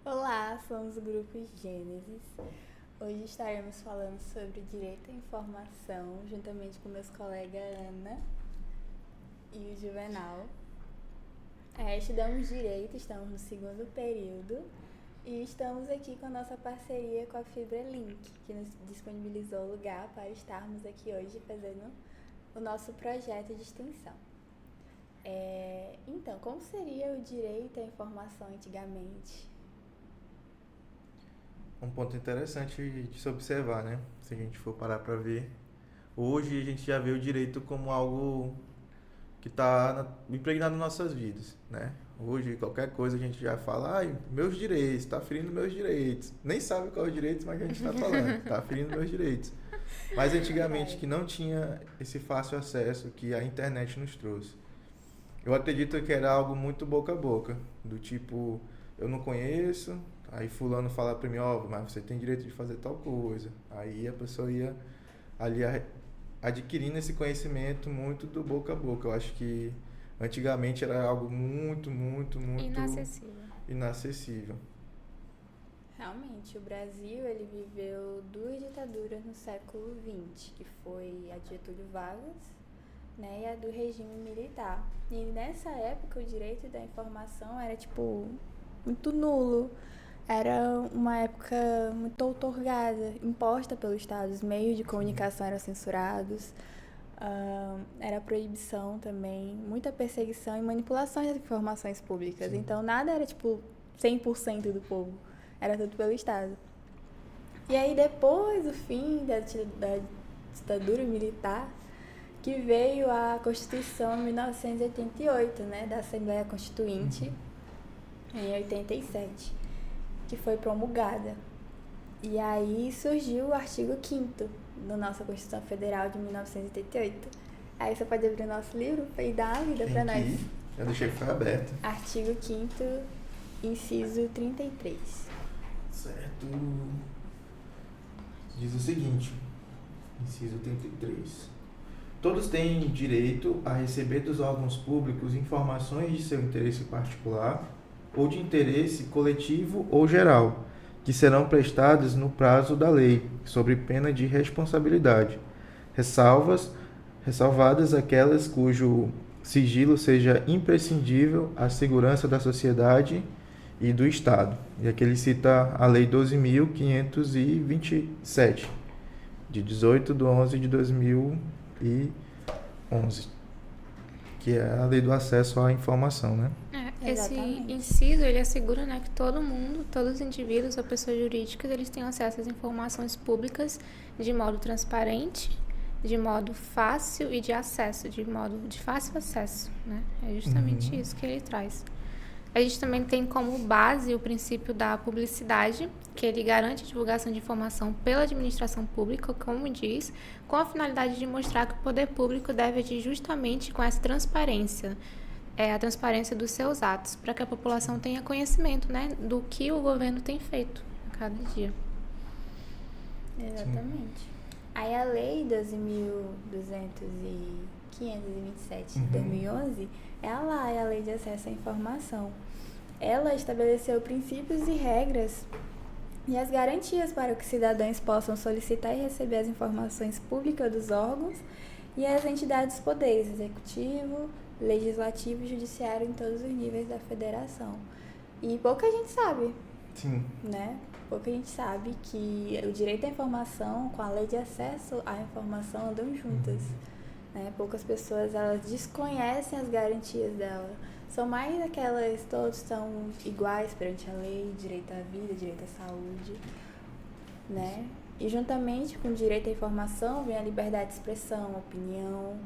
Olá, somos o grupo Gênesis. Hoje estaremos falando sobre direito à informação, juntamente com meus colegas Ana e o Juvenal. Estudamos direito, estamos no segundo período e estamos aqui com a nossa parceria com a Fibra Link, que nos disponibilizou o lugar para estarmos aqui hoje fazendo o nosso projeto de extensão. Então, como seria o direito à informação antigamente? Um ponto interessante de se observar, né? Se a gente for parar para ver. Hoje a gente já vê o direito como algo que está impregnado nas nossas vidas, né? Hoje qualquer coisa a gente já fala, meus direitos, está ferindo meus direitos. Nem sabe qual é o direito, mas a gente está falando, está ferindo meus direitos. Mas antigamente que não tinha esse fácil acesso que a internet nos trouxe. Eu acredito que era algo muito boca a boca, do tipo, eu não conheço, aí fulano fala para mim, mas você tem direito de fazer tal coisa. Aí a pessoa ia ali adquirindo esse conhecimento muito do boca a boca. Eu acho que antigamente era algo muito inacessível. Realmente, o Brasil ele viveu duas ditaduras no século XX, que foi a de Getúlio Vargas, né, e a do regime militar. E nessa época o direito da informação era muito nulo. Era uma época muito outorgada, imposta pelo Estado. Os meios de comunicação eram censurados, era proibição também, muita perseguição e manipulação das informações públicas. Sim. Então nada era 100% do povo, era tudo pelo Estado. E aí depois do fim da ditadura militar, que veio a Constituição em 1988, né, da Assembleia Constituinte, em 87, que foi promulgada. E aí surgiu o artigo 5º da nossa Constituição Federal de 1988. Aí você pode abrir o nosso livro e dar a vida para nós. Eu deixei ficar aberto. Artigo 5º, inciso 33. Certo. Diz o seguinte, inciso 33. Todos têm direito a receber dos órgãos públicos informações de seu interesse particular ou de interesse coletivo ou geral, que serão prestadas no prazo da lei, sob pena de responsabilidade, ressalvadas aquelas cujo sigilo seja imprescindível à segurança da sociedade e do Estado. E aqui ele cita a Lei 12.527, de 18/11/2011, que é a Lei do Acesso à Informação, né? Esse inciso, ele assegura, né, que todo mundo, todos os indivíduos ou pessoas jurídicas, eles têm acesso às informações públicas de modo transparente, de modo fácil e de acesso, de fácil acesso, né? É justamente isso que ele traz. A gente também tem como base o princípio da publicidade, que ele garante a divulgação de informação pela administração pública, como diz, com a finalidade de mostrar que o poder público deve agir justamente com essa transparência, a transparência dos seus atos, para que a população tenha conhecimento, né, do que o governo tem feito a cada dia. Exatamente. Sim. Aí a Lei 12.527 de 2011, é a Lei de Acesso à Informação. Ela estabeleceu princípios e regras e as garantias para que os cidadãos possam solicitar e receber as informações públicas dos órgãos e as entidades dos poderes executivo, legislativo e judiciário em todos os níveis da federação. E pouca gente sabe. Sim. Né? Pouca gente sabe que o direito à informação com a lei de acesso à informação andam juntas. Né? Poucas pessoas elas desconhecem as garantias dela. São mais aquelas, todos são iguais perante a lei, direito à vida, direito à saúde. Né? E juntamente com o direito à informação vem a liberdade de expressão, opinião,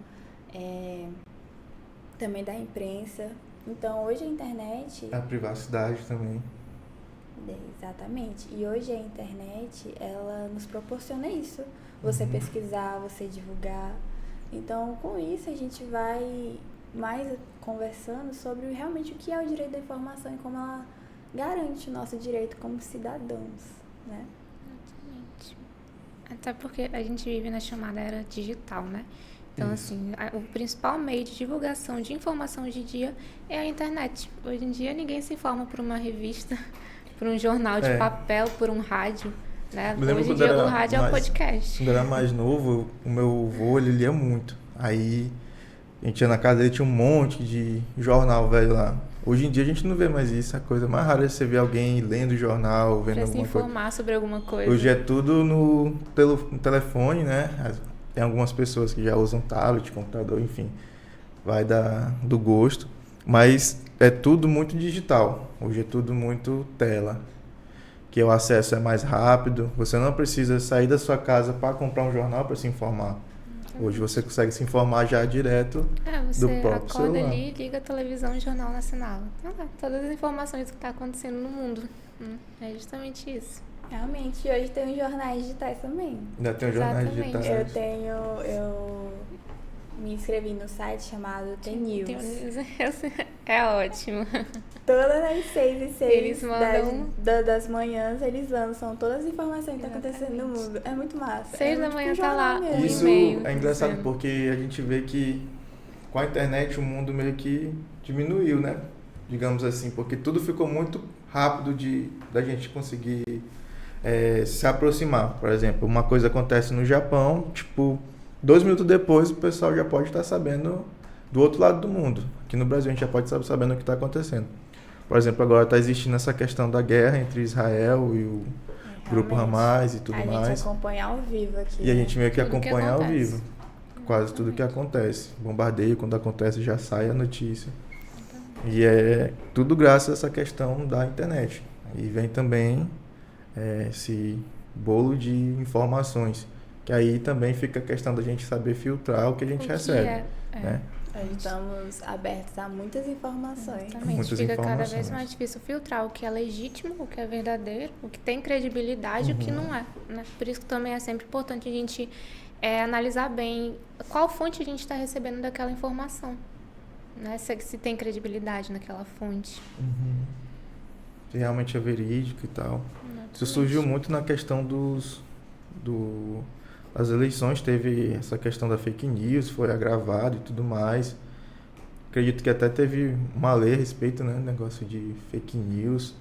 também da imprensa. Então, hoje a internet... A privacidade também. Exatamente. E hoje a internet, ela nos proporciona isso. Você pesquisar, você divulgar. Então, com isso, a gente vai mais conversando sobre realmente o que é o direito da informação e como ela garante o nosso direito como cidadãos, né? Exatamente. Até porque a gente vive na chamada era digital, né? Então, assim, o principal meio de divulgação de informação hoje em dia é a internet. Hoje em dia, ninguém se informa por uma revista, por um jornal de papel, por um rádio, né? Me lembro Hoje em quando dia o rádio é um podcast. Quando eu era mais novo, o meu avô, ele lia muito. Aí a gente ia na casa dele, tinha um monte de jornal velho lá. Hoje em dia a gente não vê mais isso. A coisa mais rara é você ver alguém lendo jornal, vendo Pra se alguma coisa. informar sobre alguma coisa. Hoje é tudo pelo telefone, né? Tem algumas pessoas que já usam tablet, computador, enfim. Vai do gosto. Mas é tudo muito digital. Hoje é tudo muito tela. Que o acesso é mais rápido. Você não precisa sair da sua casa para comprar um jornal para se informar. Hoje você consegue se informar já direto do próprio acorda celular. ali, liga a televisão e Jornal Nacional. Todas as informações do que está acontecendo no mundo. É justamente isso. Realmente, hoje tem os jornais digitais também. Ainda tem os jornais Exatamente. digitais. Eu me inscrevi no site chamado TNews. É ótimo. Todas as 6h06 Eles mandam... das manhãs, eles lançam todas as informações que estão acontecendo no mundo. É muito massa. 6 da manhã tá lá. mesmo. Isso e-mail, é engraçado dizendo. porque a gente vê que com a internet o mundo meio que diminuiu, né? Digamos assim, porque tudo ficou muito rápido da gente conseguir se aproximar. Por exemplo, uma coisa acontece no Japão, tipo, 2 minutos depois o pessoal já pode estar sabendo do outro lado do mundo. Aqui no Brasil a gente já pode estar sabendo o que está acontecendo. Por exemplo, agora está existindo essa questão da guerra entre Israel e o grupo Hamas e tudo mais. A gente acompanha ao vivo aqui. E a gente meio que Tudo que acompanha ao acontece. vivo. Quase tudo que acontece. Bombardeio, quando acontece, já sai a notícia. E é tudo graças a essa questão da internet. E vem também esse bolo de informações. Que aí também fica a questão da gente saber filtrar o que a gente recebe. Né? Estamos abertos a muitas informações. Exatamente. Muitas Fica cada informações. vez mais difícil filtrar o que é legítimo, o que é verdadeiro, o que tem credibilidade e o que não é. Né? Por isso que também é sempre importante a gente analisar bem qual fonte a gente está recebendo daquela informação. Né? Se tem credibilidade naquela fonte. Se realmente é verídico e tal. Isso surgiu muito na questão das eleições, teve essa questão da fake news, foi agravado e tudo mais. Acredito que até teve uma lei a respeito, né, negócio de fake news.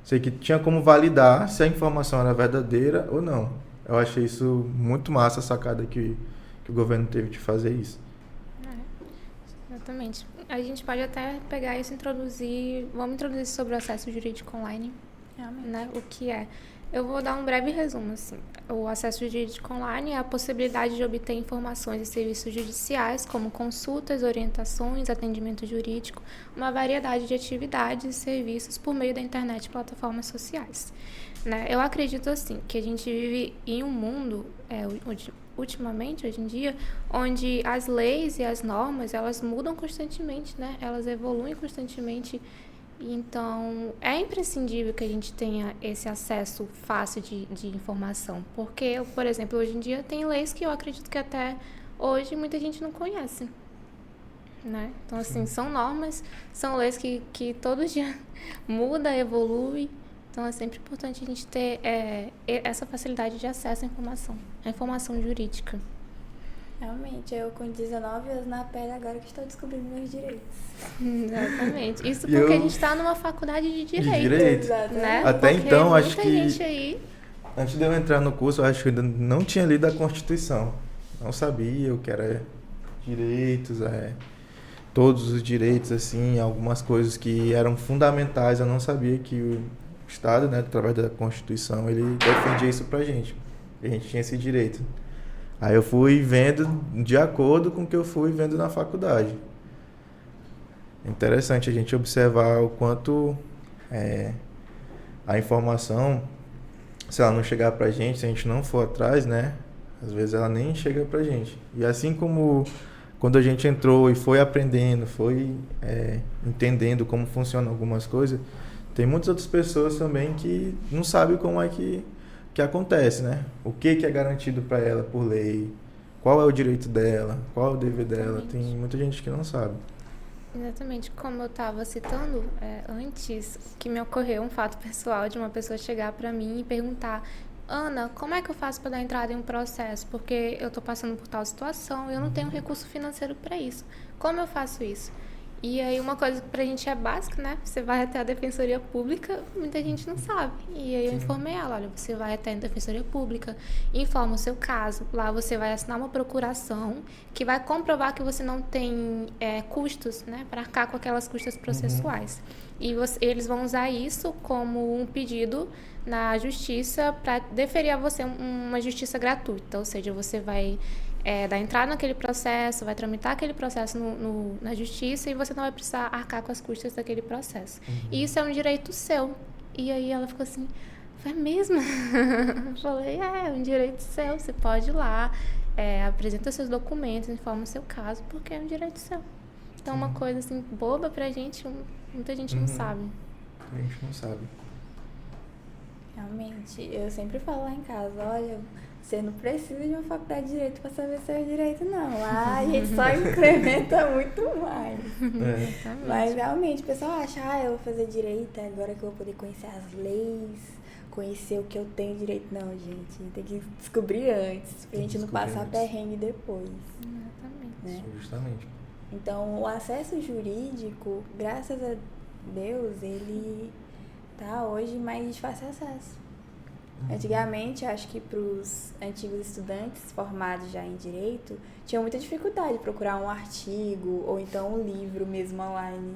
Sei que tinha como validar se a informação era verdadeira ou não. Eu achei isso muito massa, a sacada que o governo teve de fazer isso. Exatamente. A gente pode até pegar isso e vamos introduzir sobre o acesso jurídico online. Realmente. Né? O que é? Eu vou dar um breve resumo, assim. O acesso jurídico online é a possibilidade de obter informações e serviços judiciais, como consultas, orientações, atendimento jurídico, uma variedade de atividades e serviços por meio da internet e plataformas sociais. Né? Eu acredito, assim, que a gente vive em um mundo, ultimamente, hoje em dia, onde as leis e as normas, elas mudam constantemente, né? Elas evoluem constantemente. Então, é imprescindível que a gente tenha esse acesso fácil de informação. Porque, por exemplo, hoje em dia tem leis que eu acredito que até hoje muita gente não conhece. Né? Então, assim, são normas, são leis que todo dia muda, evolui. Então, é sempre importante a gente ter essa facilidade de acesso à informação, a informação jurídica. Realmente, eu com 19 anos na pele, agora que estou descobrindo meus direitos. Exatamente. Isso porque a gente está numa faculdade de direito. Né? Até porque então, acho muita que gente aí... antes de eu entrar no curso, eu acho que eu ainda não tinha lido a Constituição. Não sabia o que era direitos, todos os direitos, assim, algumas coisas que eram fundamentais. Eu não sabia que o Estado, né, através da Constituição, ele defendia isso pra gente. A gente tinha esse direito. Aí eu fui vendo de acordo com o que eu fui vendo na faculdade. É interessante a gente observar o quanto a informação, se ela não chegar pra gente, se a gente não for atrás, né? Às vezes ela nem chega pra gente. E assim como quando a gente entrou e foi aprendendo, foi entendendo como funcionam algumas coisas, tem muitas outras pessoas também que não sabem como é que acontece, né? O que é garantido para ela por lei, qual é o direito dela, qual é o dever dela. Tem muita gente que não sabe. Exatamente. Como eu estava citando antes, que me ocorreu um fato pessoal de uma pessoa chegar para mim e perguntar: Ana, como é que eu faço para dar entrada em um processo? Porque eu estou passando por tal situação e eu não tenho recurso financeiro para isso. Como eu faço isso? E aí uma coisa que pra gente é básica, né? Você vai até a Defensoria Pública, muita gente não sabe. E aí eu informei ela, olha, você vai até a Defensoria Pública, informa o seu caso. Lá você vai assinar uma procuração que vai comprovar que você não tem custos, né? Para arcar com aquelas custas processuais. E eles vão usar isso como um pedido na justiça para deferir a você uma justiça gratuita. Ou seja, você vai dar entrada naquele processo, vai tramitar aquele processo na justiça e você não vai precisar arcar com as custas daquele processo. E isso é um direito seu. E aí ela ficou assim, é mesmo? Eu falei, é um direito seu, você pode ir lá, apresenta seus documentos, informa o seu caso, porque é um direito seu. Então, uma coisa assim, boba pra gente, muita gente não sabe. A gente não sabe. Realmente, eu sempre falo lá em casa, olha, você não precisa de uma faculdade de Direito para saber se é direito, não. Lá a gente só incrementa muito mais. Mas realmente, o pessoal acha, eu vou fazer Direito, agora que eu vou poder conhecer as leis, conhecer o que eu tenho direito. Não, gente, tem que descobrir antes, pra gente não passar perrengue depois. Exatamente. Né? Justamente. Então, o acesso jurídico, graças a Deus, ele tá hoje mais de fácil acesso. Antigamente, acho que para os antigos estudantes formados já em Direito, tinham muita dificuldade de procurar um artigo ou então um livro mesmo online.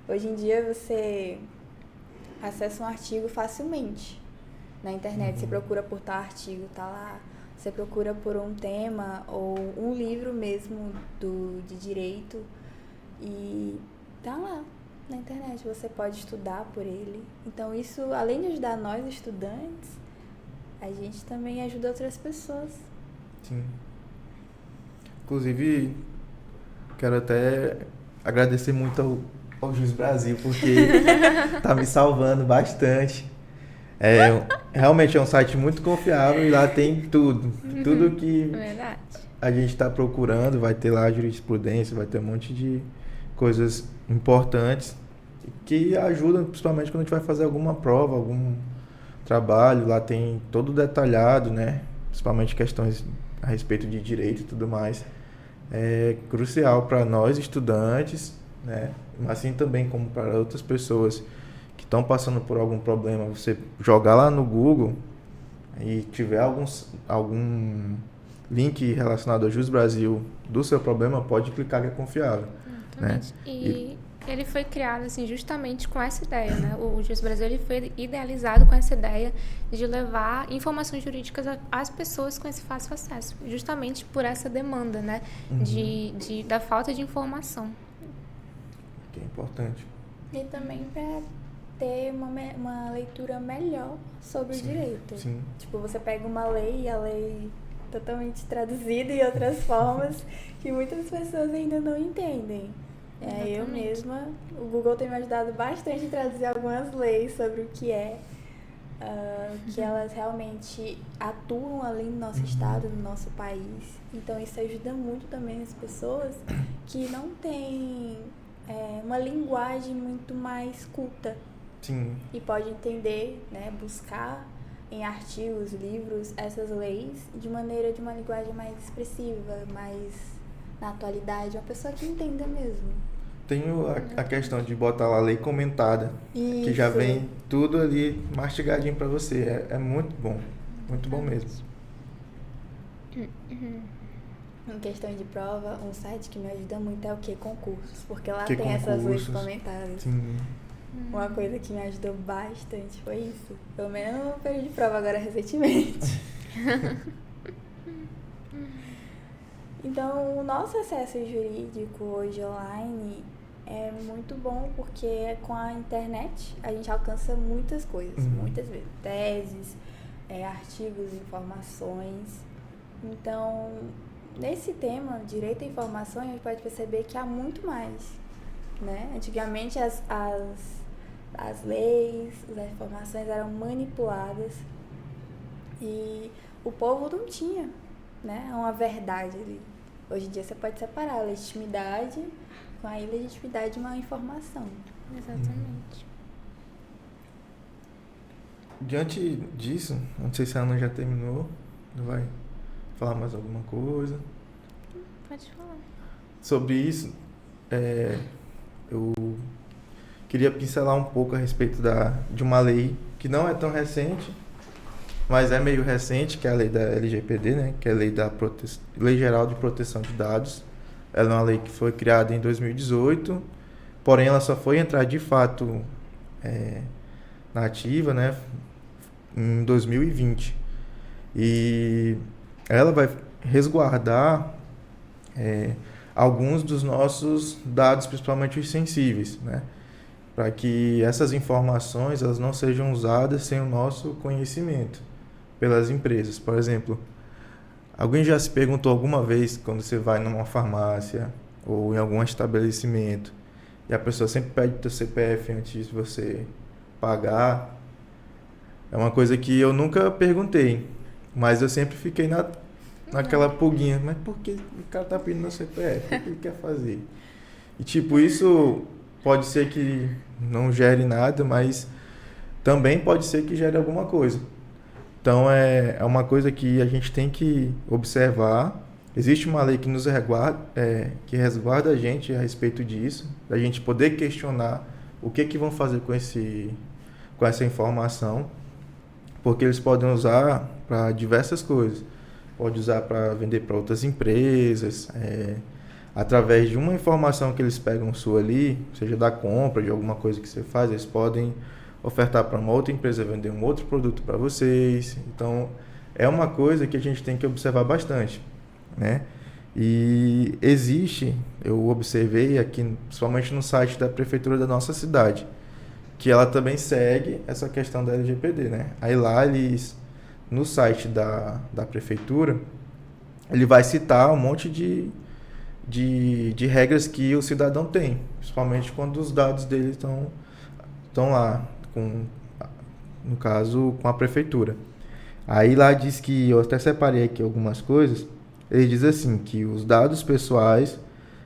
Hoje em dia, você acessa um artigo facilmente na internet. Você procura por tal artigo, tá lá. Você procura por um tema ou um livro mesmo de Direito e tá lá na internet. Você pode estudar por ele. Então, isso, além de ajudar nós estudantes, a gente também ajuda outras pessoas. Sim. Inclusive, quero até agradecer muito ao Jus Brasil, porque tá me salvando bastante. Realmente é um site muito confiável e lá tem tudo. Tudo que a gente está procurando, vai ter lá jurisprudência, vai ter um monte de coisas importantes que ajudam, principalmente quando a gente vai fazer alguma prova, algum trabalho. Lá tem todo detalhado, né? Principalmente questões a respeito de direito e tudo mais. É crucial para nós estudantes, né? Mas assim também como para outras pessoas que estão passando por algum problema. Você jogar lá no Google e tiver algum link relacionado ao Jus Brasil do seu problema, pode clicar que é confiável. Exatamente. Né? E ele foi criado assim justamente com essa ideia, né? O Jus Brasil ele foi idealizado com essa ideia de levar informações jurídicas às pessoas com esse fácil acesso, justamente por essa demanda, né? Da falta de informação. Que é importante. E também para ter uma leitura melhor sobre o direito. Sim. Tipo, você pega uma lei e a lei totalmente traduzida em outras formas que muitas pessoas ainda não entendem. Eu mesma, o Google tem me ajudado bastante a traduzir algumas leis sobre o que que elas realmente atuam ali no nosso estado, no nosso país. Então isso ajuda muito também as pessoas que não têm uma linguagem muito mais culta. Sim. E pode entender, né, buscar em artigos, livros, essas leis de uma linguagem mais expressiva, mais na atualidade, uma pessoa que entenda mesmo. Tem a questão de botar lá a lei comentada, Isso. que já vem tudo ali mastigadinho para você. É muito bom mesmo. Em questão de prova, um site que me ajuda muito é o Que Concursos, porque lá Que tem essas leis Concursos. comentadas. Sim. Uma coisa que me ajudou bastante foi isso. Pelo menos no período de prova agora recentemente. Então, o nosso acesso jurídico hoje online é muito bom porque com a internet a gente alcança muitas coisas, muitas vezes. Teses, artigos, informações. Então, nesse tema, direito à informação, a gente pode perceber que há muito mais, né? Antigamente as leis, as informações eram manipuladas e o povo não tinha, né, uma verdade ali. Hoje em dia você pode separar a legitimidade com a ilegitimidade de uma informação. Exatamente. Diante disso, não sei se a Ana já terminou, vai falar mais alguma coisa? Pode falar. Sobre isso, eu queria pincelar um pouco a respeito de uma lei que não é tão recente, mas é meio recente, que é a lei da LGPD, né? Que é a Lei Geral de Proteção de Dados. Ela é uma lei que foi criada em 2018, porém ela só foi entrar de fato na ativa, né, em 2020. E ela vai resguardar alguns dos nossos dados, principalmente os sensíveis, né, para que essas informações elas não sejam usadas sem o nosso conhecimento pelas empresas. Por exemplo, alguém já se perguntou alguma vez, quando você vai numa farmácia ou em algum estabelecimento, e a pessoa sempre pede o teu CPF antes de você pagar? É uma coisa que eu nunca perguntei, mas eu sempre fiquei naquela pulguinha. Mas por que o cara tá pedindo meu CPF? O que ele quer fazer? E tipo, isso pode ser que não gere nada, mas também pode ser que gere alguma coisa. Então é uma coisa que a gente tem que observar. Existe uma lei que nos que resguarda a gente a respeito disso, da gente poder questionar o que vão fazer com essa informação, porque eles podem usar para diversas coisas. Pode usar para vender para outras empresas, através de uma informação que eles pegam sua ali, seja da compra, de alguma coisa que você faz, eles podem ofertar para uma outra empresa vender um outro produto para vocês. Então, é uma coisa que a gente tem que observar bastante, né? E eu observei aqui, principalmente no site da prefeitura da nossa cidade, que ela também segue essa questão da LGPD, né? Aí lá no site da prefeitura, ele vai citar um monte de regras que o cidadão tem, principalmente quando os dados dele estão lá, no caso, com a prefeitura. Aí lá diz que, eu até separei aqui algumas coisas, ele diz assim, que os dados pessoais,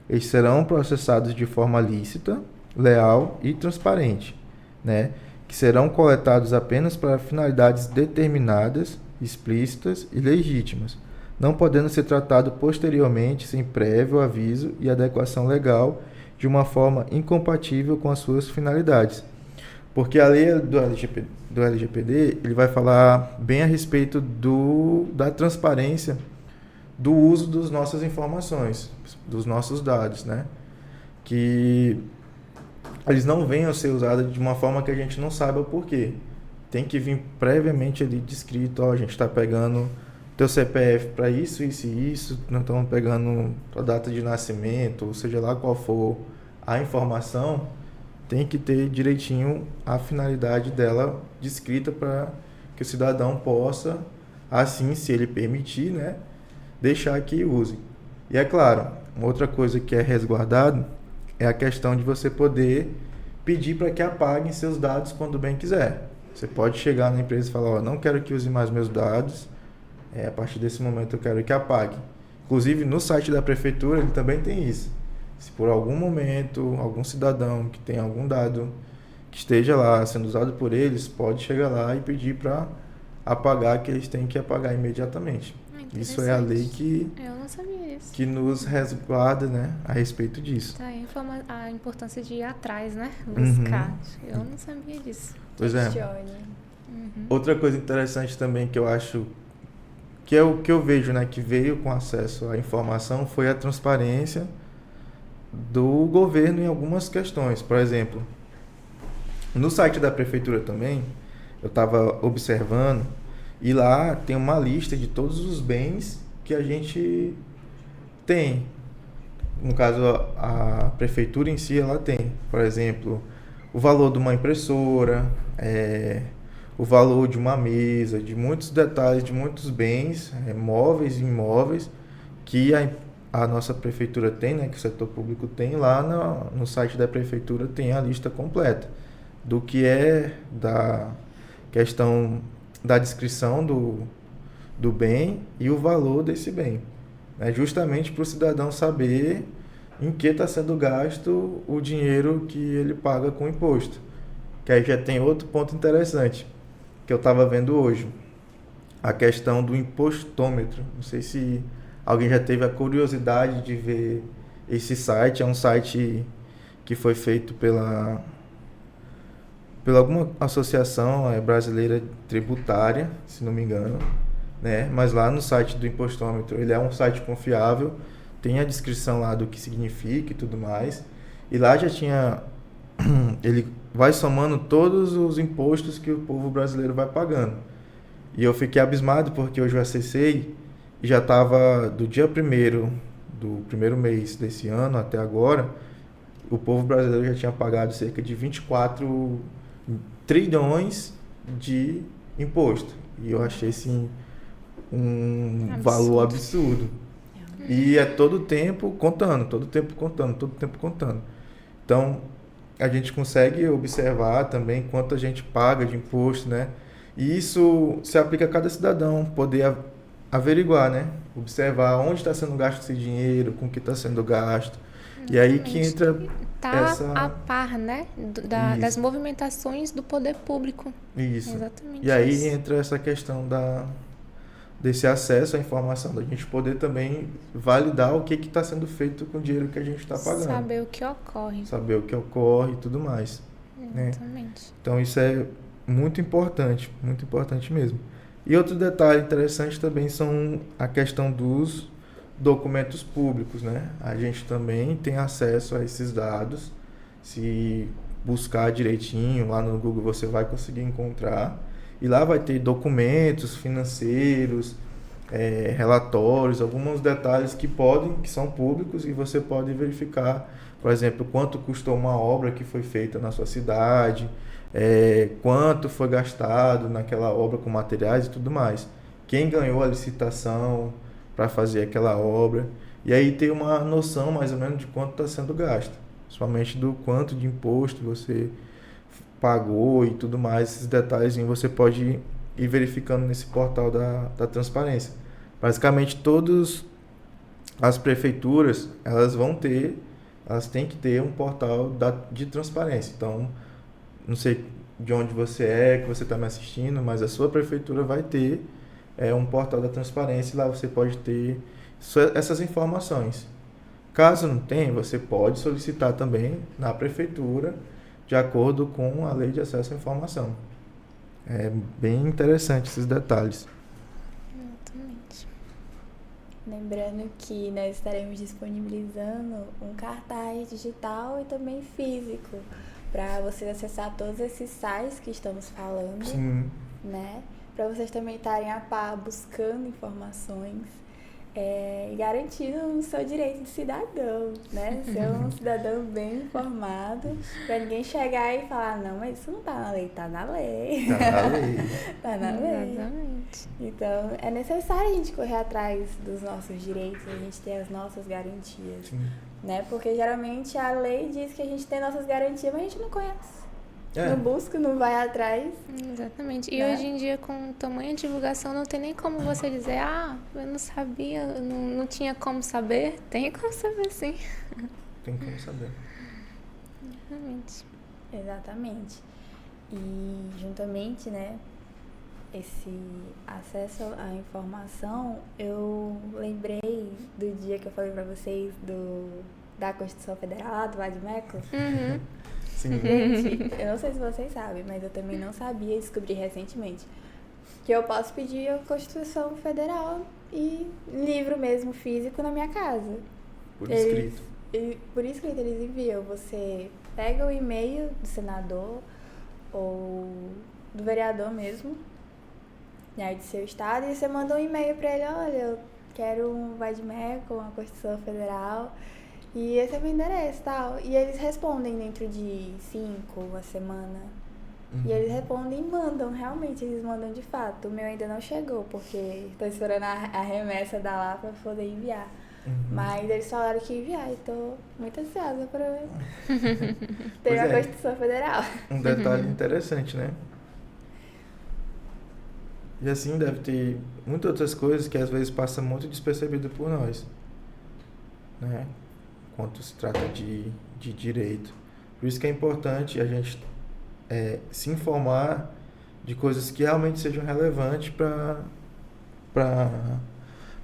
eles serão processados de forma lícita, leal e transparente, né? Que serão coletados apenas para finalidades determinadas, explícitas e legítimas, não podendo ser tratado posteriormente sem prévio aviso e adequação legal de uma forma incompatível com as suas finalidades. Porque a lei do LGPD, ele vai falar bem a respeito da transparência do uso das nossas informações, dos nossos dados, né? Que eles não venham a ser usados de uma forma que a gente não saiba o porquê. Tem que vir previamente ali descrito, a gente está pegando teu CPF para isso, isso e isso, não estamos pegando a data de nascimento, ou seja lá qual for a informação, tem que ter direitinho a finalidade dela descrita para que o cidadão possa, assim, se ele permitir, né, deixar que use. E é claro, uma outra coisa que é resguardado é a questão de você poder pedir para que apaguem seus dados quando bem quiser. Você pode chegar na empresa e falar, não quero que use mais meus dados, a partir desse momento eu quero que apague. Inclusive no site da prefeitura ele também tem isso. Se por algum momento algum cidadão que tem algum dado que esteja lá sendo usado por eles, pode chegar lá e pedir para apagar, que eles têm que apagar imediatamente. Isso é a lei Eu não sabia disso. que nos resguarda, né, a respeito disso. Tá aí a importância de ir atrás, né? Buscar. Eu não sabia disso. Pois é. Uhum. Outra coisa interessante também que eu acho que é o que eu vejo, né, que veio com acesso à informação, foi a transparência do governo em algumas questões. Por exemplo, no site da prefeitura também, eu estava observando, e lá tem uma lista de todos os bens que a gente tem. No caso, a prefeitura em si, ela tem, por exemplo, o valor de uma impressora, o valor de uma mesa, de muitos detalhes, de muitos bens, móveis e imóveis, que a nossa prefeitura tem, né, que o setor público tem. Lá no site da prefeitura tem a lista completa do que é da questão da descrição do bem e o valor desse bem, né, justamente para o cidadão saber em que está sendo gasto o dinheiro que ele paga com imposto. Que aí já tem outro ponto interessante que eu estava vendo hoje, a questão do impostômetro. Não sei se alguém já teve a curiosidade de ver esse site. É um site que foi feito pela alguma associação brasileira tributária, se não me engano, né? Mas lá no site do Impostômetro, ele é um site confiável, tem a descrição lá do que significa e tudo mais, e lá já tinha, ele vai somando todos os impostos que o povo brasileiro vai pagando. E eu fiquei abismado porque hoje eu acessei e já estava do dia 1º do primeiro mês desse ano até agora, o povo brasileiro já tinha pagado cerca de 24 trilhões de imposto. E eu achei, assim, um valor absurdo. E é todo tempo contando. Então, a gente consegue observar também quanto a gente paga de imposto, né? E isso se aplica a cada cidadão, poder averiguar, né? Observar onde está sendo gasto esse dinheiro, com o que está sendo gasto. E aí que entra a par, né? Das movimentações do poder público. Isso. Exatamente. E aí entra essa questão desse acesso à informação, da gente poder também validar o que está sendo feito com o dinheiro que a gente está pagando. Saber o que ocorre. E tudo mais. Exatamente. Né? Então isso é muito importante mesmo. E outro detalhe interessante também são a questão dos documentos públicos, né? A gente também tem acesso a esses dados. Se buscar direitinho lá no Google, você vai conseguir encontrar. E lá vai ter documentos financeiros, relatórios, alguns detalhes que são públicos e você pode verificar, por exemplo, quanto custou uma obra que foi feita na sua cidade, quanto foi gastado naquela obra com materiais e tudo mais. Quem ganhou a licitação para fazer aquela obra. E aí ter uma noção mais ou menos de quanto está sendo gasto. Principalmente do quanto de imposto você pagou e tudo mais. Esses detalhes você pode ir verificando nesse portal da transparência. Basicamente, todas as prefeituras, elas têm que ter um portal de transparência. Então, não sei de onde você que você está me assistindo, mas a sua prefeitura vai ter um portal da transparência e lá você pode ter essas informações. Caso não tenha, você pode solicitar também na prefeitura, de acordo com a Lei de Acesso à Informação. É bem interessante esses detalhes. Exatamente. Lembrando que nós estaremos disponibilizando um cartaz digital e também físico para vocês acessar todos esses sites que estamos falando. Sim. Né? Para vocês também estarem a par buscando informações e garantindo o seu direito de cidadão, né? Ser um cidadão bem informado, para ninguém chegar e falar, não, mas isso não tá na lei, tá na lei. Tá na lei. Tá na lei. Exatamente. Então, é necessário a gente correr atrás dos nossos direitos, a gente ter as nossas garantias, né? Porque geralmente a lei diz que a gente tem nossas garantias, mas a gente não conhece. Não busca, não vai atrás. Exatamente. E né? hoje em dia, com tamanha divulgação, não tem nem como você dizer, eu não sabia, não tinha como saber. Tem como saber, sim. Tem como saber. Exatamente. E juntamente, né, esse acesso à informação, eu lembrei do dia que eu falei pra vocês da Constituição Federal, do Vadimeco. Sim. Gente, eu não sei se vocês sabem, mas eu também não sabia, descobri recentemente, que eu posso pedir a Constituição Federal e livro mesmo físico na minha casa. Por escrito. Por escrito eles enviam. Você pega o e-mail do senador ou do vereador mesmo, né, de seu estado, e você manda um e-mail pra ele, olha, eu quero um Vadimeco, uma Constituição Federal, e esse é meu endereço e tal. E eles respondem dentro de 5, uma semana. E eles respondem e mandam, realmente, eles mandam de fato. O meu ainda não chegou, porque estou esperando a remessa da lá para poder enviar. Mas eles falaram que ia enviar, e tô muito ansiosa para ter a Constituição Federal. Um detalhe interessante, né? E assim deve ter muitas outras coisas que às vezes passam muito despercebido por nós, né? Quando se trata de direito. Por isso que é importante a gente se informar de coisas que realmente sejam relevantes para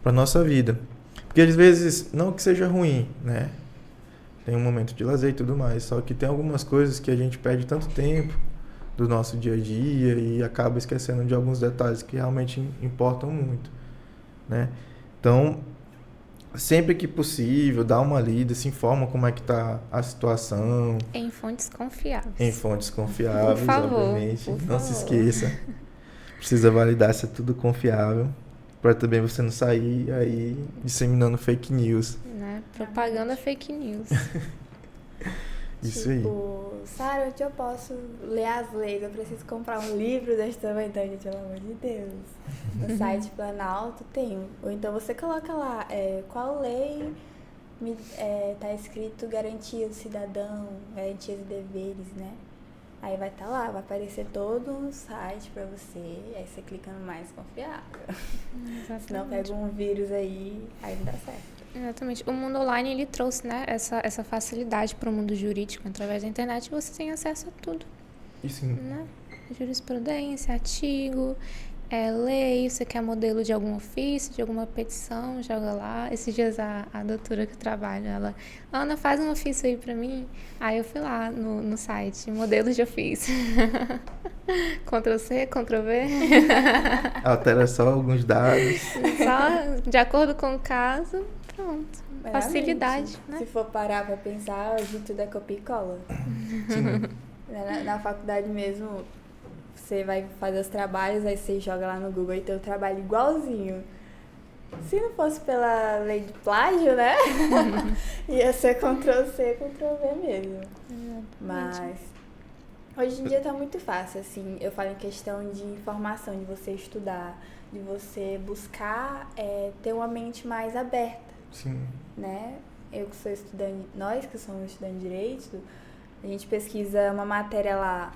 a nossa vida. Porque às vezes, não que seja ruim, né? tem um momento de lazer e tudo mais. Só que tem algumas coisas que a gente perde tanto tempo do nosso dia a dia e acaba esquecendo de alguns detalhes que realmente importam muito, né? Então, sempre que possível, dá uma lida, se informa como é que tá a situação. Em fontes confiáveis. Em fontes confiáveis, Por favor, obviamente. por Não se favor. esqueça. Precisa validar se é tudo confiável, para também você não sair aí disseminando fake news. Né? Propaganda fake news. Isso aí. Tipo, Sara, onde eu posso ler as leis? Eu preciso comprar um livro desse tamanho, então, gente, pelo amor de Deus. No site Planalto tem. Ou então você coloca lá, qual lei tá escrito garantia do cidadão, garantias e deveres, né? Aí vai estar lá, vai aparecer todo um site pra você, aí você clica no mais confiável. Senão pega um vírus aí não dá certo. Exatamente. O mundo online, ele trouxe, né, essa facilidade para o mundo jurídico. Através da internet você tem acesso a tudo. E sim. Né? Jurisprudência, artigo, lei, você quer modelo de algum ofício, de alguma petição, joga lá. Esses dias a doutora que trabalha, ela, Ana, faz um ofício aí pra mim. Aí eu fui lá no site, modelos de ofício. Ctrl+C, Ctrl+V. Altera só alguns dados. Só de acordo com o caso, pronto. Realmente, Facilidade, né? Se for parar pra pensar, hoje tudo é copia e cola. Sim. Na faculdade mesmo, você vai fazer os trabalhos, aí você joga lá no Google e tem o trabalho igualzinho. Se não fosse pela lei de plágio, né? Ia ser Ctrl+C, Ctrl+V mesmo. Mas hoje em dia tá muito fácil, assim. Eu falo em questão de informação, de você estudar, de você buscar ter uma mente mais aberta, Sim. né? Eu que sou estudante, nós que somos estudantes de Direito, a gente pesquisa uma matéria lá,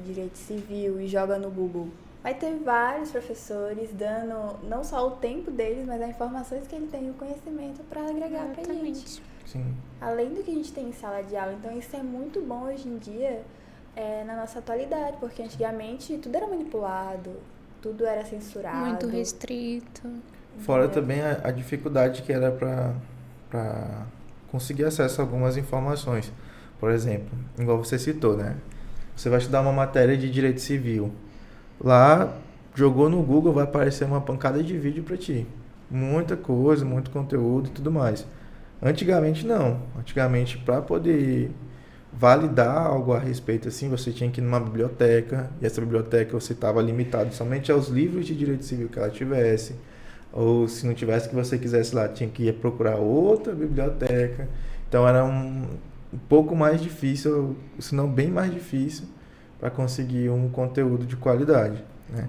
Direito Civil, e joga no Google. Vai ter vários professores dando não só o tempo deles, mas as informações que ele tem e o conhecimento para agregar pra gente. Sim. Além do que a gente tem em sala de aula. Então isso é muito bom hoje em dia na nossa atualidade, porque antigamente tudo era manipulado, tudo era censurado. Muito restrito. Fora também a dificuldade que era para conseguir acesso a algumas informações. Por exemplo, igual você citou, né? Você vai estudar uma matéria de direito civil. Lá, jogou no Google, vai aparecer uma pancada de vídeo para ti. Muita coisa, muito conteúdo e tudo mais. Antigamente não. Antigamente, para poder validar algo a respeito assim, você tinha que ir numa biblioteca, e essa biblioteca você estava limitado somente aos livros de direito civil que ela tivesse. Ou se não tivesse, que você quisesse lá, tinha que ir procurar outra biblioteca. Então era um pouco mais difícil, se não bem mais difícil, para conseguir um conteúdo de qualidade, né?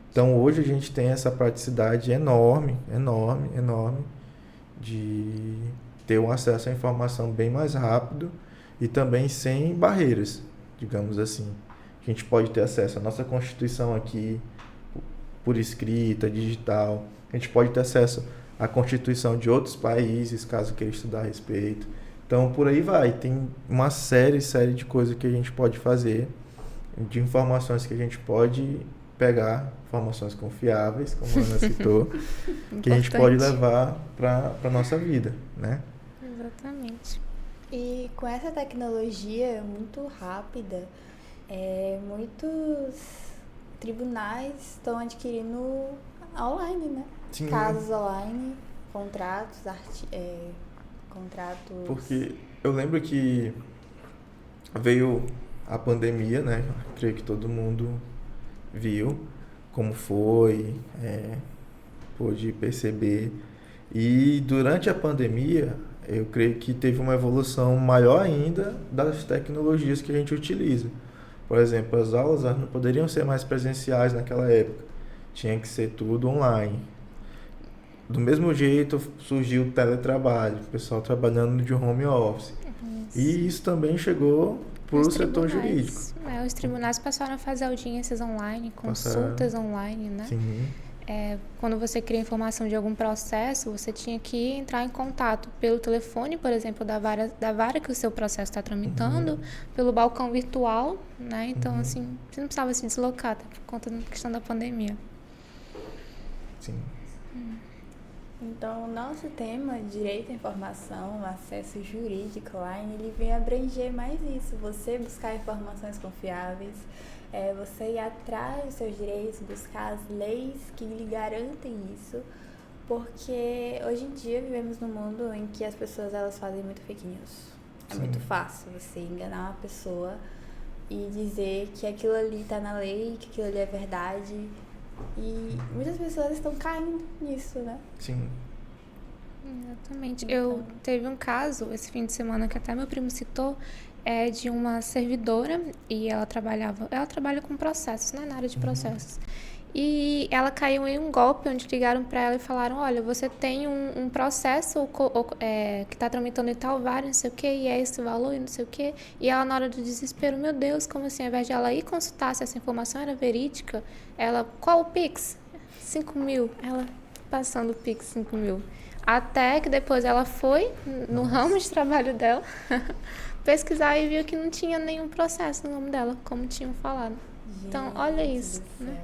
Então hoje a gente tem essa praticidade enorme de ter um acesso à informação bem mais rápido e também sem barreiras, digamos assim. A gente pode ter acesso à nossa Constituição aqui, por escrita, digital. A gente pode ter acesso à Constituição de outros países, caso queira estudar a respeito. Então, por aí vai. Tem uma série de coisas que a gente pode fazer, de informações que a gente pode pegar, informações confiáveis, como a Ana citou, que a gente pode levar para a nossa vida, né? Exatamente. E com essa tecnologia muito rápida, muitos tribunais estão adquirindo online, né? Sim. Casos online, contratos. Porque eu lembro que veio a pandemia, né? Creio que todo mundo viu como foi, pôde perceber. E durante a pandemia, eu creio que teve uma evolução maior ainda das tecnologias que a gente utiliza. Por exemplo, as aulas não poderiam ser mais presenciais naquela época. Tinha que ser tudo online. Do mesmo jeito, surgiu o teletrabalho, o pessoal trabalhando de home office. E isso também chegou para o setor jurídico. Os tribunais passaram a fazer audiências online, consultas online, né? Sim. Quando você cria informação de algum processo, você tinha que entrar em contato pelo telefone, por exemplo, da vara que o seu processo está tramitando, pelo balcão virtual, né? Então, assim, você não precisava se deslocar, tá? Por conta da questão da pandemia. Sim. Então, o nosso tema, direito à informação, acesso jurídico online, ele vem abranger mais isso. Você buscar informações confiáveis, você ir atrás dos seus direitos, buscar as leis que lhe garantem isso. Porque hoje em dia vivemos num mundo em que as pessoas elas fazem muito fake news. É Sim. muito fácil você enganar uma pessoa e dizer que aquilo ali tá na lei, que aquilo ali é verdade. E muitas pessoas estão caindo nisso, né? Sim. Exatamente. Então. Eu teve um caso esse fim de semana que até meu primo citou, de uma servidora e ela trabalha com processos, né, na área de processos. E ela caiu em um golpe onde ligaram para ela e falaram, olha, você tem um processo que está tramitando em tal vara, não sei o que, e é esse valor e não sei o que. E ela, na hora do desespero, meu Deus, como assim? Ao invés de ela ir consultar se essa informação era verídica, ela, qual o Pix? 5.000. Ela passando o Pix 5.000. Até que depois ela foi no ramo de trabalho dela pesquisar e viu que não tinha nenhum processo no nome dela, como tinham falado. Então, olha Gente isso, do né? céu.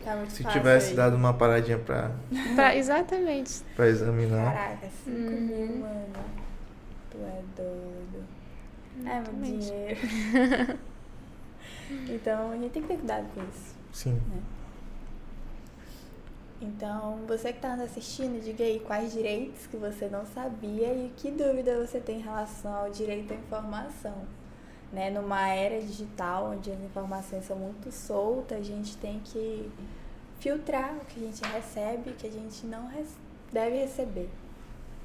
Tá muito Se fácil tivesse aí. dado uma paradinha pra Exatamente. examinar. Caraca, 5.000, mano. Tu é doido. É muito Exatamente. dinheiro. Então, a gente tem que ter cuidado com isso. Sim. Então, você que está nos assistindo, diga aí quais direitos que você não sabia e que dúvida você tem em relação ao direito à informação. Né? Numa era digital, onde as informações são muito soltas, a gente tem que filtrar o que a gente recebe e o que a gente não deve receber.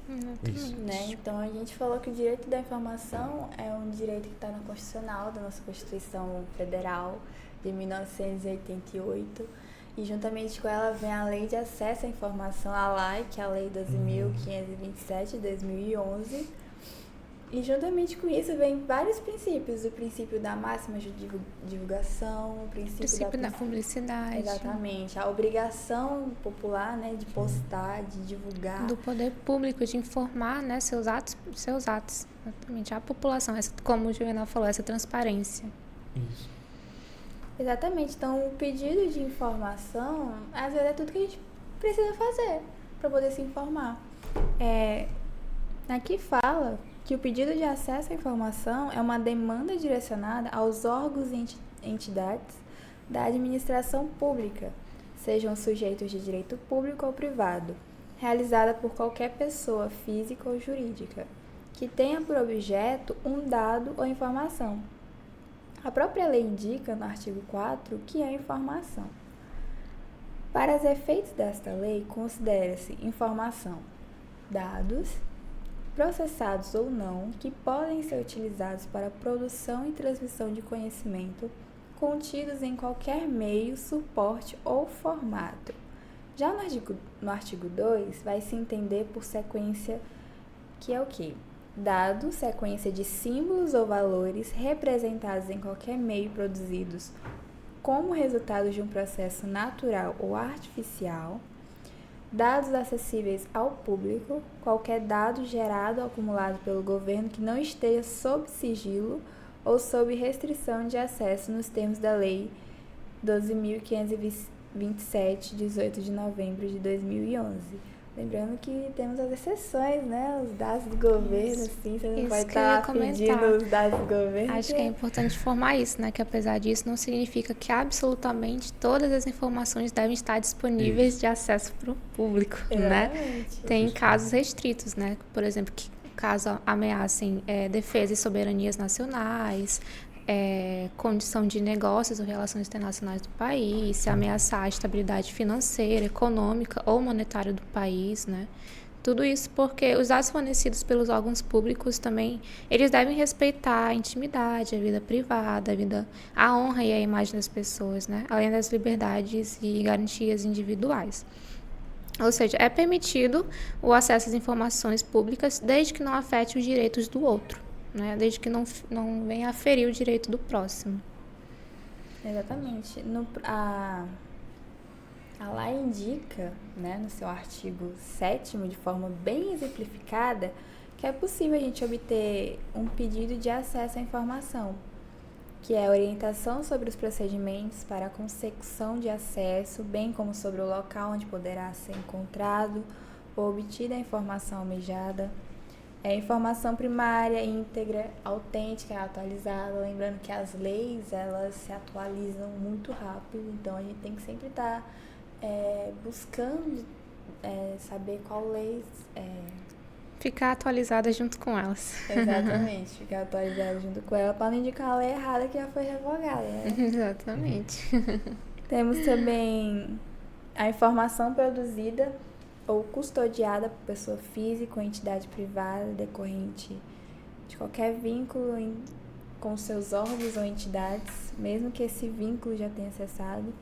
Exatamente. Né? Então, a gente falou que o direito da informação é um direito que está no Constitucional da nossa Constituição Federal de 1988. E juntamente com ela vem a Lei de Acesso à Informação, a LAI, que é a Lei 12.527 de 2011. E juntamente com isso vem vários princípios. O princípio da máxima divulgação, o princípio Da publicidade. Exatamente. A obrigação popular, né, de postar, de divulgar. Do poder público de informar, né, seus atos. Exatamente. A população, como o Juvenal falou, essa transparência. Isso. Exatamente. Então, o pedido de informação, às vezes, é tudo que a gente precisa fazer para poder se informar. Aqui fala que o pedido de acesso à informação é uma demanda direcionada aos órgãos e entidades da administração pública, sejam sujeitos de direito público ou privado, realizada por qualquer pessoa física ou jurídica, que tenha por objeto um dado ou informação. A própria lei indica, no artigo 4, o que é informação. Para os efeitos desta lei, considera-se informação dados, processados ou não, que podem ser utilizados para a produção e transmissão de conhecimento, contidos em qualquer meio, suporte ou formato. Já no artigo 2, vai se entender por sequência, que é o quê? Dado, sequência de símbolos ou valores representados em qualquer meio produzidos como resultado de um processo natural ou artificial. Dados acessíveis ao público, qualquer dado gerado ou acumulado pelo governo que não esteja sob sigilo ou sob restrição de acesso nos termos da Lei 12.527, 18 de novembro de 2011. Lembrando que temos as exceções, né? Os dados do governo, assim, você não pode estar pedindo os dados do governo. Acho que é importante informar isso, né? Que apesar disso, não significa que absolutamente todas as informações devem estar disponíveis de acesso para o público, né? Tem casos restritos, né? Por exemplo, que caso ameacem defesa e soberanias nacionais, condição de negócios ou relações internacionais do país, se ameaçar a estabilidade financeira, econômica ou monetária do país, né? Tudo isso porque os dados fornecidos pelos órgãos públicos também, eles devem respeitar a intimidade, a vida privada, a honra e a imagem das pessoas, né? Além das liberdades e garantias individuais. Ou seja, é permitido o acesso às informações públicas desde que não afete os direitos do outro. Né? Desde que não venha a ferir o direito do próximo. Exatamente. A lei indica, né, no seu artigo 7º, de forma bem exemplificada, que é possível a gente obter um pedido de acesso à informação, que é a orientação sobre os procedimentos para a consecução de acesso, bem como sobre o local onde poderá ser encontrado, ou obtida a informação almejada. Informação primária, íntegra, autêntica, atualizada. Lembrando que as leis, elas se atualizam muito rápido, então a gente tem que sempre estar buscando saber qual lei... Ficar atualizada junto com elas. Exatamente, ficar atualizada junto com ela para não indicar a lei errada que já foi revogada, né? Exatamente. Temos também a informação produzida ou custodiada por pessoa física ou entidade privada decorrente de qualquer vínculo com seus órgãos ou entidades, mesmo que esse vínculo já tenha cessado.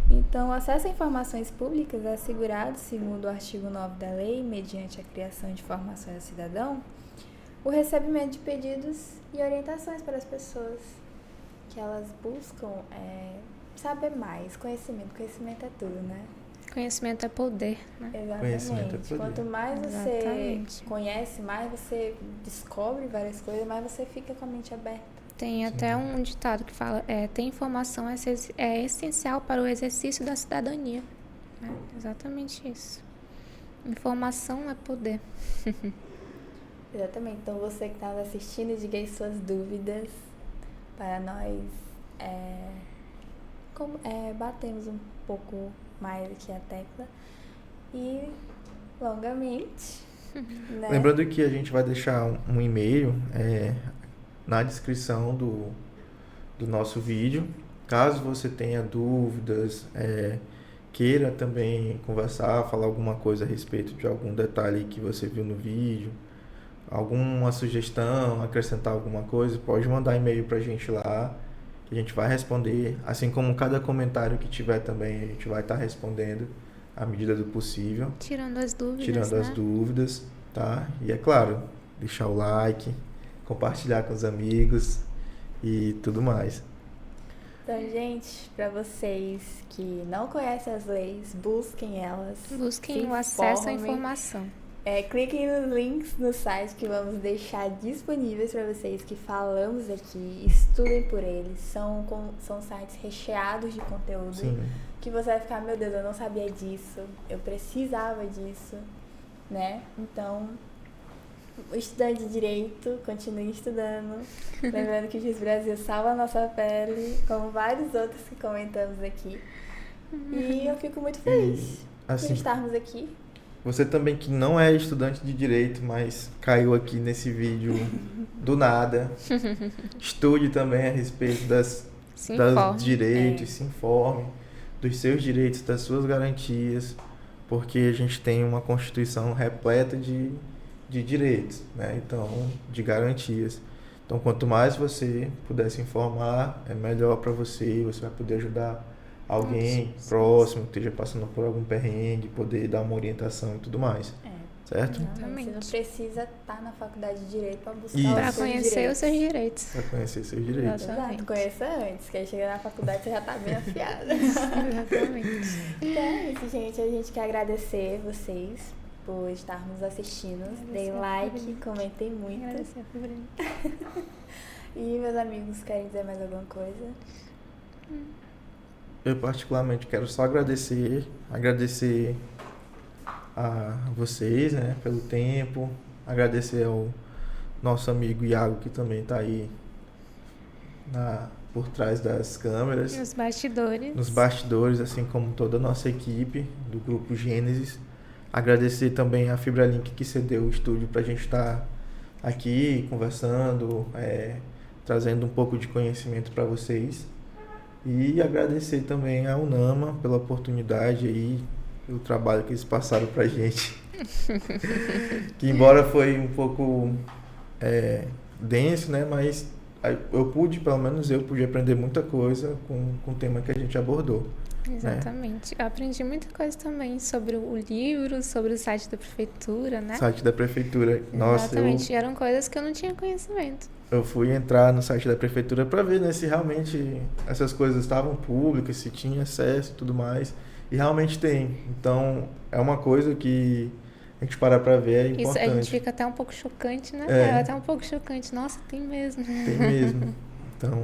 Então, o acesso a informações públicas é assegurado, segundo o artigo 9 da lei, mediante a criação de informações ao cidadão, o recebimento de pedidos e orientações para as pessoas, que elas buscam saber mais, conhecimento. Conhecimento é tudo, né? Conhecimento é poder, né? Exatamente. É poder. Quanto mais você conhece, mais você descobre várias coisas, mais você fica com a mente aberta. Tem até um ditado que fala, ter informação é essencial para o exercício da cidadania. Exatamente isso. Informação é poder. Exatamente. Então, você que está nos assistindo, diga aí suas dúvidas para nós batemos um pouco mais aqui a tecla e longamente. Né? Lembrando que a gente vai deixar um e-mail na descrição do nosso vídeo. Caso você tenha dúvidas, queira também conversar, falar alguma coisa a respeito de algum detalhe que você viu no vídeo, alguma sugestão, acrescentar alguma coisa, pode mandar e-mail pra gente lá, que a gente vai responder, assim como cada comentário que tiver também, a gente vai estar respondendo à medida do possível. Tirando as dúvidas, Tirando as dúvidas, tá? E é claro, deixar o like, compartilhar com os amigos e tudo mais. Então, gente, para vocês que não conhecem as leis, busquem elas. Busquem o acesso à informação. Cliquem nos links no site que vamos deixar disponíveis para vocês, que falamos aqui. Estudem por eles. São sites recheados de conteúdo. Sim. Que você vai ficar, meu Deus, eu não sabia disso. Eu precisava disso, né? Então, o estudante de direito, continue estudando. Lembrando que o Juiz Brasil salva a nossa pele, como vários outros que comentamos aqui. E eu fico muito feliz assim, por estarmos aqui. Você também que não é estudante de direito, mas caiu aqui nesse vídeo do nada, estude também a respeito dos direitos, se informe dos seus direitos, das suas garantias, porque a gente tem uma Constituição repleta de direitos, né? Então, de garantias. Então, quanto mais você puder se informar, é melhor para você vai poder ajudar alguém próximo que esteja passando por algum perrengue, poder dar uma orientação e tudo mais. Certo? Exatamente. Você não precisa estar na faculdade de Direito para buscar para conhecer os seus direitos. Para conhecer os seus direitos. Exato, conheça antes, que aí chega na faculdade você já está bem afiada. Exatamente. Então é isso, gente. A gente quer agradecer vocês por estarmos assistindo. Deem like, comentem muito. Agradecer a Fibrinha. E meus amigos, querem dizer mais alguma coisa? Eu particularmente quero só agradecer a vocês, né, pelo tempo, agradecer ao nosso amigo Iago, que também está aí por trás das câmeras. Nos bastidores, assim como toda a nossa equipe do Grupo Gênesis. Agradecer também a FibraLink que cedeu o estúdio para a gente estar aqui conversando, trazendo um pouco de conhecimento para vocês. E agradecer também a UNAMA pela oportunidade aí, pelo trabalho que eles passaram pra gente. Que embora foi um pouco denso, né? Mas pelo menos eu pude aprender muita coisa com o tema que a gente abordou. Exatamente. Né? Eu aprendi muita coisa também sobre o livro, sobre o site da prefeitura, né? Site da prefeitura. Nossa, exatamente. Eram coisas que eu não tinha conhecimento. Eu fui entrar no site da prefeitura para ver, né, se realmente essas coisas estavam públicas, se tinha acesso e tudo mais. E realmente tem. Então, é uma coisa que a gente parar para ver é importante. Isso, a gente fica até um pouco chocante, né? É até um pouco chocante. Nossa, tem mesmo. Tem mesmo. Então,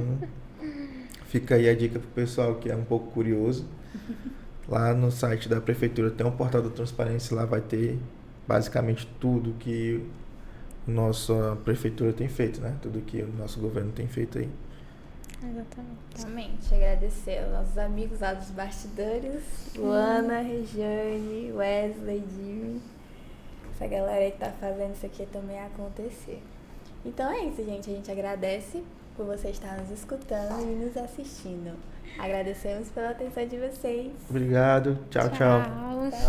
fica aí a dica pro pessoal que é um pouco curioso. Lá no site da prefeitura tem um portal da transparência, lá vai ter basicamente tudo que nossa prefeitura tem feito, né? Tudo que o nosso governo tem feito aí. Exatamente. Realmente, agradecer aos nossos amigos lá dos bastidores, Luana, Regiane, Wesley, Jimmy, essa galera aí que tá fazendo isso aqui também acontecer. Então é isso, gente. A gente agradece por você estar nos escutando e nos assistindo. Agradecemos pela atenção de vocês. Obrigado. Tchau, tchau. Tchau.